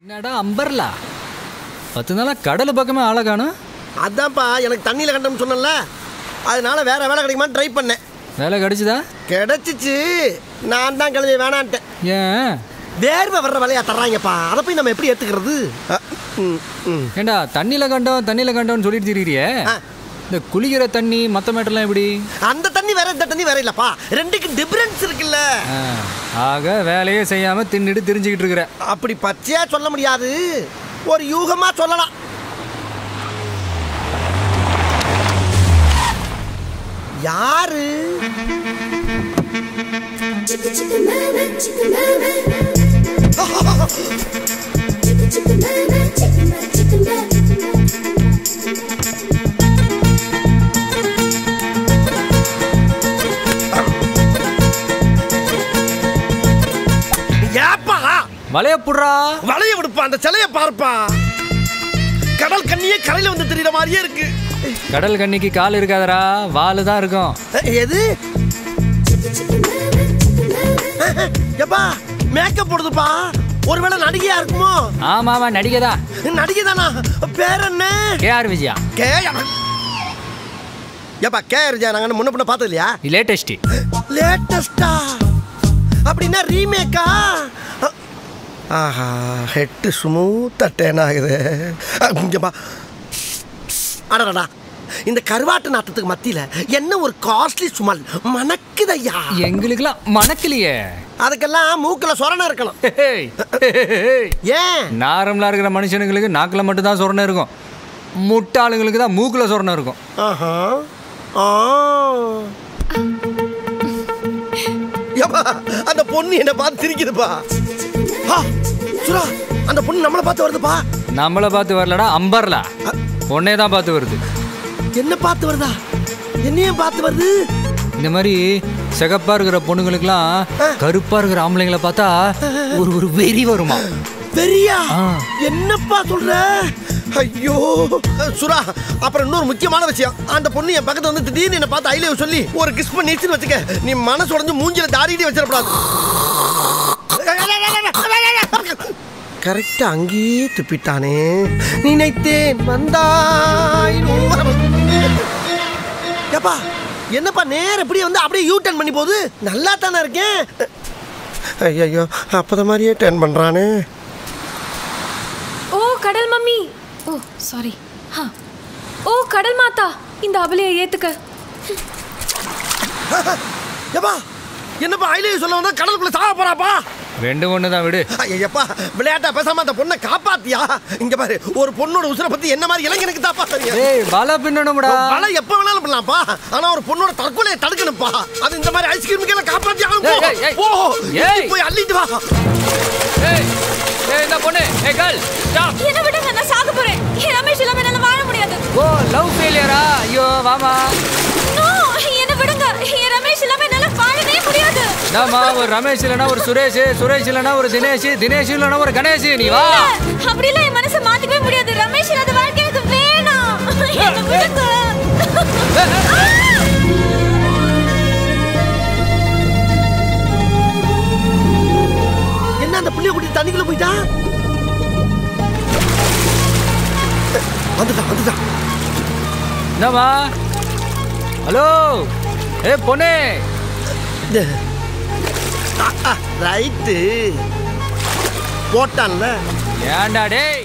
என்னடா அம்பர்லா 10 நாளா கடல் பக்கமே ஆளை காணும். அதான்ப்பா எனக்கு தண்ணியில் கண்டோம்னு சொன்னல, அதனால வேற வேலை கிடைக்குமான்னு ட்ரை பண்ணேன். வேலை கிடைச்சுதா? கிடைச்சிச்சு. நான் தான் கிளம்பி வேணான்ட்டேன். ஏன்? வேர்வை வர்ற வேலையா தர்றாங்கப்பா, அதை போய் நம்ம எப்படி ஏற்றுக்கிறது? ஏண்டா தண்ணியில் கண்டோம்னு சொல்லிட்டு திரியிறியே, இந்த குளிக்கிற தண்ணி மற்ற மேட்டர்லாம் எப்படி? அந்த தண்ணி வேற இந்த தண்ணி வேற இல்லப்பா, ரெண்டுக்கு டிஃபரன்ஸ் இருக்குல்ல. ஆக வேலையே செய்யாம தின்னுட்டு தெரிஞ்சுக்கிட்டு இருக்கிற. அப்படி பச்சையா சொல்ல முடியாது, ஒரு யூகமா சொல்லலாம். யாரு? வலைய புடுறா. வலைய விடுப்பா, அந்த சிலைய பார்ப்பா. கடல் கண்ணியே கரையில வந்து தெரியற மாதிரியே இருக்கு. கடல் கண்ணிக்கு கால் இருக்காதரா, வாலு தான் இருக்கும். எது? எப்பா மேக்கப் போடுதுப்பா, ஒருவேளை நடிகையா இருக்குமோ? ஆமாவா, நடிகைதா. நடிகைதானா? பேர் என்ன? கேஆர் விஜயா. எப்பா கேஆர் விஜயா நாங்க முன்ன பின்ன பார்த்தது இல்லையா? லேட்டஸ்ட். லேட்டஸ்டா அப்படின்னா ரீமேக்கா? ஆஹா, ஹெட்டு ஸ்மூத்தா டேன் ஆகுது. இங்கப்பா, அடடா, இந்த கருவாட்டு நாட்டத்துக்கு மத்தியில என்ன ஒரு காஸ்ட்லி சுமல் மணக்குதையா. எங்களுக்குலாம் மணக்கலையே. அதுக்கெல்லாம் மூக்குல சொரணை இருக்கணும். ஏன்? நார்மலா இருக்கிற மனுஷனுங்களுக்கு நாக்கில் மட்டும் தான் சொரணை இருக்கும், முட்டாளுங்களுக்கு தான் மூக்குல சொரணை இருக்கும். ஆஹா. அந்த பொண்ணு என்ன பார்த்து சிரிக்குதுப்பா. சுரா, அந்த பொண்ணு நம்மளை பார்த்து வருதுப்பா. நம்மளை பார்த்து வரலடா, அம்பர்லா பொண்ணே தான் பார்த்து வருது. என்ன பார்த்து வருதா? என்னையும் பார்த்து வருது. இந்த மாதிரி சிகப்பா இருக்கிற பொண்ணுங்களுக்குலாம் கருப்பா இருக்கிற ஆம்பளைங்களை பார்த்தா ஒரு வெறி வருமா? வெறியா? என்னப்பா சொல்ற? ஐயோ சுரா, அப்புறம் இன்னொரு முக்கியமான விஷயம், அந்த பொண்ணு என் பக்கத்துல வந்து திடீர்னு என்ன பார்த்து ஐ லவ் சொல்லி ஒரு கிஸ் பண்ணிச்சுன்னு வச்சுக்க, நீ மனசு உடஞ்சு மூஞ்சில தாடிட்டே வச்சிடக்கூடாது. கரெக்டா அங்கேயே துப்பிட்டானே. நினைத்தேன் வந்தாய். ஏப்பா என்னப்பா நேரம் இப்படியே வந்து அப்படியே யூ டர்ன் பண்ணி போகுது? நல்லா தானே இருக்கேன். ஐயோ அப்பத மாதிரியே டர்ன் பண்றானே. ஓ கடல் மம்மி. ஓ சாரி. ஓ கடல் மாதா, இந்த அபலையை ஏத்துக்க. ஏப்பா என்னப்பா ஐ லவ் சொல்ல வந்தா கடலுக்குள்ள சாக போறாப்பா? ரெண்டு ஒண்ணு தான் விடு. ஐயப்பா விளையாட்டா பேசாம அந்த பொண்ணை காப்பாத்தியா? இங்க பாரு, ஒரு பொண்ணோட உசுரை பத்தி என்ன மாதிரி இளைஞனுக்கு தாப்பா தெரியும். ஏய் வலை பின்னணும்டா. வலை எப்ப வேணாலும் பண்ணலாம்ப்பா, ஆனா ஒரு பொண்ணோட தற்கொலையை தடுக்கணும்ப்பா. அது இந்த மாதிரி ஐஸ்கிரீமுக்கு காப்பாத்தி ஆகணும். ஓ ஏய் போய் அள்ளிட்டு வா. ஏய் ஏய் இந்த பொண்ணு, ஏய் கேர்ள் ஸ்டாப். என்ன விடுங்க, நான் சாக போறேன். ரமேஷ் இல்லாம என்னால வாழ முடியாது. ஓ லவ் ஃபெயிலியரா? ஐயோ வாமா. நோ, என்ன விடுங்க. ரமேஷ் இல்லாம என்னால வாழவே முடியாது. நாமா ஒரு ரமேஷ் இல்லனா ஒரு சுரேஷ், சுரேஷ் இல்லனா ஒரு தினேஷ், தினேஷ் இல்லனா ஒரு கணேஷ். நீ வா. அப்படி இல்ல, என் மனசை மாத்திக்கவே முடியாது. ரமேஷ் இல்லாத வாழ்க்கை எனக்கு வேணாம். என்ன விடுங்க. என்ன அந்த புள்ளிய கூட்டி தண்ணிக்குள்ள போயிட்டா? வந்துட்டா. என்னமா? ஹலோ ஏ பொண்ணே. ரைட்டு போட்டான்ல. ஏன்டா டேய்?